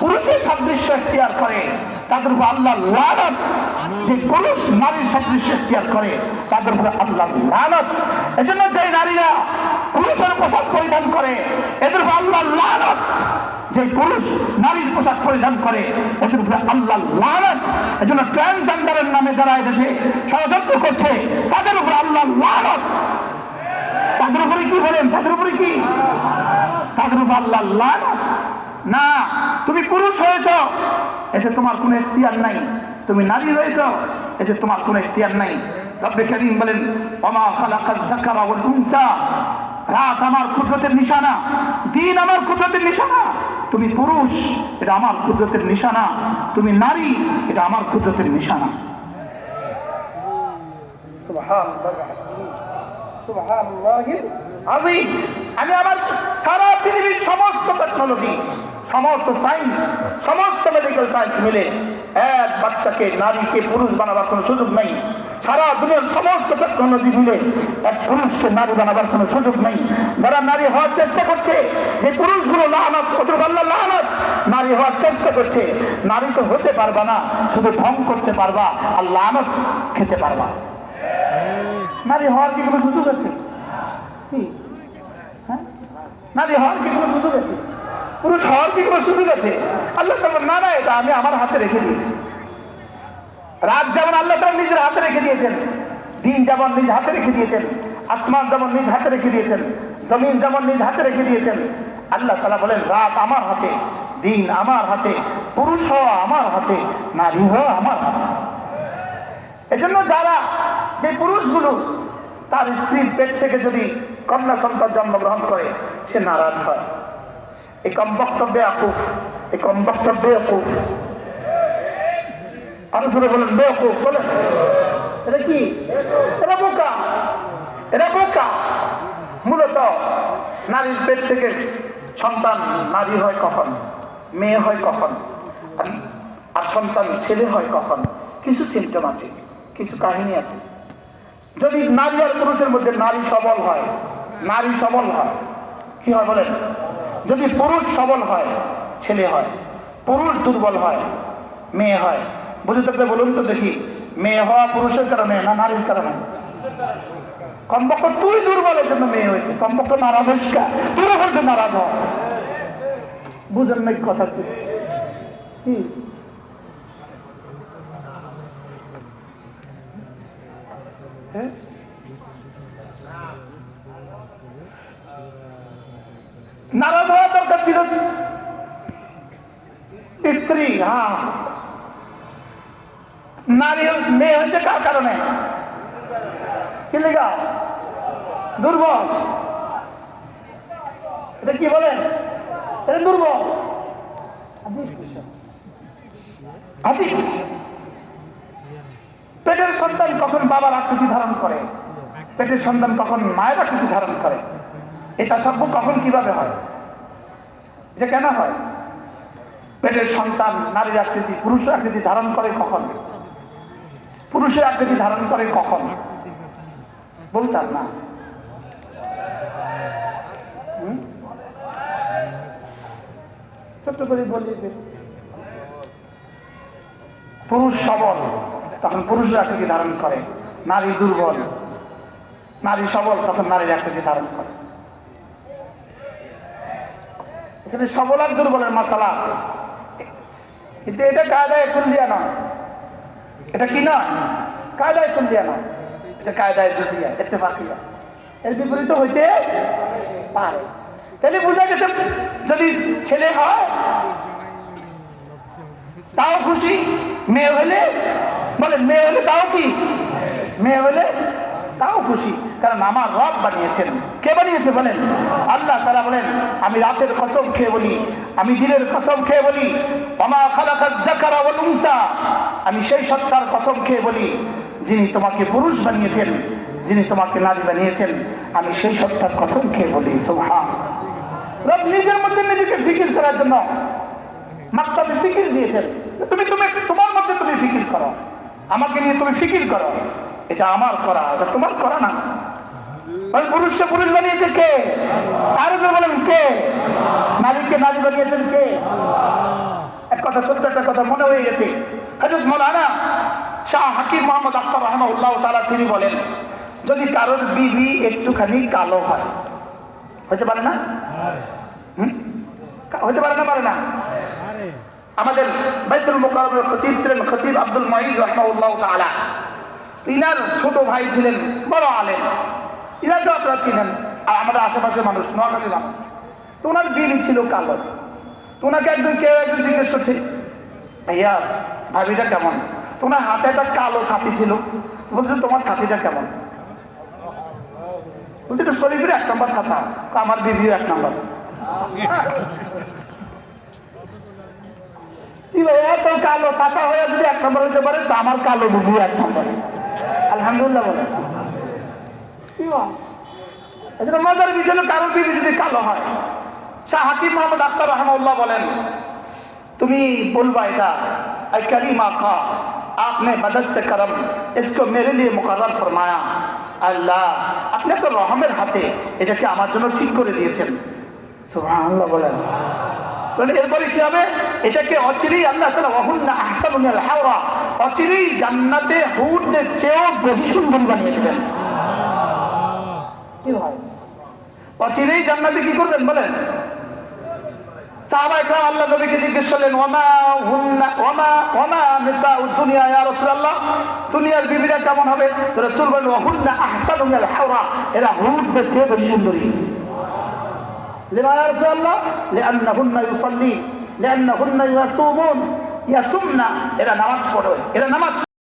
পুরুষের সাদৃশ্য এখতিয়ার করে তাদের উপর আল্লাহ লানত। যে পুরুষ নারীর সাদৃশ্য এখতিয়ার করে তাদের উপর আল্লাহ লানত। এজন্য যে নারীরা পুরুষের পোশাক পরিধান করে এদের উপর আল্লাহ লানত। যে পুরুষ নারীর পোশাক পরিধান করে এদের উপরে আল্লাহ লানত। এজন্য ট্রান্সজেন্ডারের নামে যারা এদেশে ষড়যন্ত্র করছে তাদের উপরে আল্লাহ লানত। তাদের উপরে কি বলেন? তাদের উপরে কি? তাদের উপর আল্লাহ লানত। না, তুমি পুরুষ হয়েছ এতে তোমার কোনো এখতিয়ার নাই। তুমি নারী হয়েছ এতে তোমার কোনো এখতিয়ার নাই। রব্বে কারীম বলেন ওমা খালাকাজ যাকারা ওয়াল উনসা। রাত আমার কুদরতের নিশানা, দিন আমার কুদরতের নিশানা। তুমি পুরুষ, এটা আমার কুদরতের নিশানা। তুমি নারী, এটা আমার কুদরতের নিশানা। আমি আমার সারা পৃথিবীর সমস্ত টেকনোলজি, সমস্ত সায়েন্স, সমস্ত মেডিকেল সায়েন্স মিলে এক বাচ্চাকে নারীকে পুরুষ বানাবার কোনো সুযোগ নেই। সারা দুনিয়ার সমস্ত টেকনোলজি মিলে এক পুরুষকে নারী বানাবার কোনো সুযোগ নেই। যারা নারী হওয়ার চেষ্টা করছে, যে পুরুষগুলো লানত, ওদের আল্লাহ লানত, নারী হওয়ার চেষ্টা করছে, নারী তো হতে পারবা না, শুধু ঢং করতে পারবা আর লানত খেতে পারবা। নারী হওয়ার কি কোনো সুযোগ আছে? নারী হওয়ার কি কোনো সুযোগ আছে? পুরুষ হওয়ার কি কোনো সুযোগ আছে? আল্লাহ তাআলা না না, এটা আমি আমার হাতে রেখে দিয়েছি। রাত যেমন আল্লাহ তাআলা নিজের হাতে রেখে দিয়েছেন, দিন যেমন নিজ হাতে রেখে দিয়েছেন, আসমান যেমন নিজ হাতে রেখে দিয়েছেন, জমিন যেমন নিজ হাতে রেখে দিয়েছেন। আল্লাহ তাআলা বলেন রাত আমার হাতে, দিন আমার হাতে, পুরুষ হওয়া আমার হাতে, নারী হওয়া আমার হাতে। এজন্য যারা, যে পুরুষগুলো তার স্ত্রীর পেট থেকে যদি কন্যা সন্তান জন্মগ্রহণ করে সে নারাজ হয়। এই কম বক্তব্যে আকুফ, এই কম বক্তব্যে আকুফ। আরো জোরে বলেন বেকুফ বলেন। এটা কি? এটা বোকা, এটা বোকা। মূলত নারীর পেট থেকে সন্তান নারী হয় কখন, মেয়ে হয় কখন, আর সন্তান ছেলে হয় কখন, কিছু সিমটম আছে, কিছু কাহিনী আছে। যদি নারী আর পুরুষের মধ্যে নারী সবল হয়, নারী সবল হয়, কি হয় বলেন? যদি পুরুষ সবল হয় ছেলে হয়, পুরুষ দুর্বল হয় মেয়ে হয়। বুঝে থাকলে বলুন তো দেখি, মেয়ে হওয়া পুরুষের কারণে না নারীর কারণে? কমপক্ষ তুই দুর্বলের জন্য মেয়ে হয়েছে, কমপক্ষ নারাজ হইস, তুই হচ্ছে নারাজ হ। বুঝেন না কথা কি? নারাজ হওয়া দরকার ছিল স্ত্রী। হ্যাঁ, নারী মেয়ে হচ্ছে কার কারণে? কি লেগা? দুর্বল। এটা কি বলেন? এটা দুর্বল। পেটের সন্তান কখন বাবার আকৃতি ধারণ করে, পেটের সন্তান কখন মায়ের আকৃতি ধারণ করে, এটা সব কখন কিভাবে হয়? এটা কেন হয়? পেটের সন্তান নারীর আকৃতি পুরুষের আকৃতি ধারণ করে কখন? পুরুষের আকৃতি ধারণ করে কখন? বলতাম না। ছোট্ট করে বলি, পুরুষ সবল তখন পুরুষের আকৃতি ধারণ করে, নারী দুর্বল। নারী সবল তখন নারীর আকৃতি ধারণ করে। এখানে সবল আর দুর্বলের মশলা আছে, কিন্তু এটা কায়দায় কুল্লিয়া নয়। এটা কি নয়? কায়দায় কুল্লিয়া নয়, এটা কায়দায় জুজিয়া, ইত্তেফাকিয়া। এর বিপরীত হইতে পারে। তাহলে বোঝা গেছে যদি ছেলে হয় তাও খুশি, মেয়ে হলে বলেন মেয়ে হলে তাও কি? মেয়ে হলে তাও খুশি, কারণ আমার রব বানিয়েছেন। কে বানিয়েছে বলেন? আল্লাহ তাআলা বলেন আমি রাতের কসম খেয়ে বলি, আমি দিনের কসম খেয়ে বলি, ওমা খালাকাজ যাকারা ওয়াল উনসা, আমি সেই সত্তার কসম খেয়ে বলি যিনি তোমাকে পুরুষ বানিয়েছেন, যিনি তোমাকে নারী বানিয়েছেন, আমি সেই সত্তার কসম খেয়ে বলি সুবহান। রব নিজের মধ্যে নিজেকে ফিকির করার জন্য মাকতাবে ফিকির দিয়েছেন। তুমি তোমার মধ্যে তুমি ফিকির করো, আমাকে নিয়ে তুমি ফিকির করো। এটা আমার করা, এটা তোমার করা না। পুরুষকে পুরুষ বানিয়েছে কে? আরো বলেন কে? নারীকে নারী বানিয়েছেন কে? কথা, ছোট্ট একটা কথা মনে হয়ে গেছে। হযরত মাওলানা শাহ হাকিম মোহাম্মদ আখতার রাহিমাহুল্লাহ তাআলা তিনি বলেন, যদি কারোর বিবি একটুখানি কালো হয়, হতে পারে না? হতে পারে না? পারে না? আমাদের বাইতুল মুকাররমের খতিব ছিলেন খতিব আব্দুল মুঈজ রাহিমাহুল্লাহ তাআলা। ইনার ছোট ভাই ছিলেন বড় আলেম, ইনার তো আপনারা চিনেন, আর আমাদের আশেপাশের মানুষ, নোয়াখালীর মানুষ। তো ওনার বিবি ছিল কালো। তো ওনাকে কেউ একজন জিজ্ঞেস করছে, ভাইয়া ভাবিটা কেমন? তো ওনার হাতে একটা কালো ছাতি ছিল। বলছে, তোমার ছাতিটা কেমন? বলছে, তো শরীফের 1 নম্বর ছাতা। আমার বিবিও 1 নম্বর। এত কালো ছাতা হয়ে যদি 1 নম্বর হতে পারে, তো আমার কালো বিবিও 1 নম্বর। আলহামদুলিল্লাহ বলে। এজন্য মজার বিষয়, কারো বিবি যদি কালো হয়, শাহ হাকিম মোহাম্মদ আখতার রাহিমাহুল্লাহ বলেন, তুমি বলবা এটা ऐ करीमा का आपने बदल से करम इसको मेरे लिए मुकर्रर फरमाया। আল্লাহ আপনি তো রহমের হাতে এটাকে আমার জন্য ঠিক করে দিয়েছেন। সুবহানাল্লাহ বলেন। এরপরে কি হবে? এটাকে অচিরেই আল্লাহ তাআলা ওয়াহুন্না আহসানু মিনাল হাওরা, অচিরেই জান্নাতে হুরদের চেয়েও বেশি সুন্দরী বানিয়ে দিবেন। কি হয়? অচিরেই জান্নাতে কি করবেন বলেন? সাহাবা ইকরাম আল্লাহ নবীকে জিজ্ঞেস করলেন, ওমা নিসাউদ দুনিয়া ইয়া রাসূলুল্লাহ, দুনিয়ার বিবিরা কেমন হবে? রাসূল বলেন, ওয়াহুন্না আহসানু মিনাল হাওরা, এরা হুরদের চেয়ে বেশি সুন্দরী। লিমা ইয়া রাসূলুল্লাহ? লিআন্নাহুন্না ইউসাল্লি, লিআন্নাহুন্না ইয়াসুমুন, ইয়াসুমনা, এরা নামাজ পড়ে, এরা নামাজ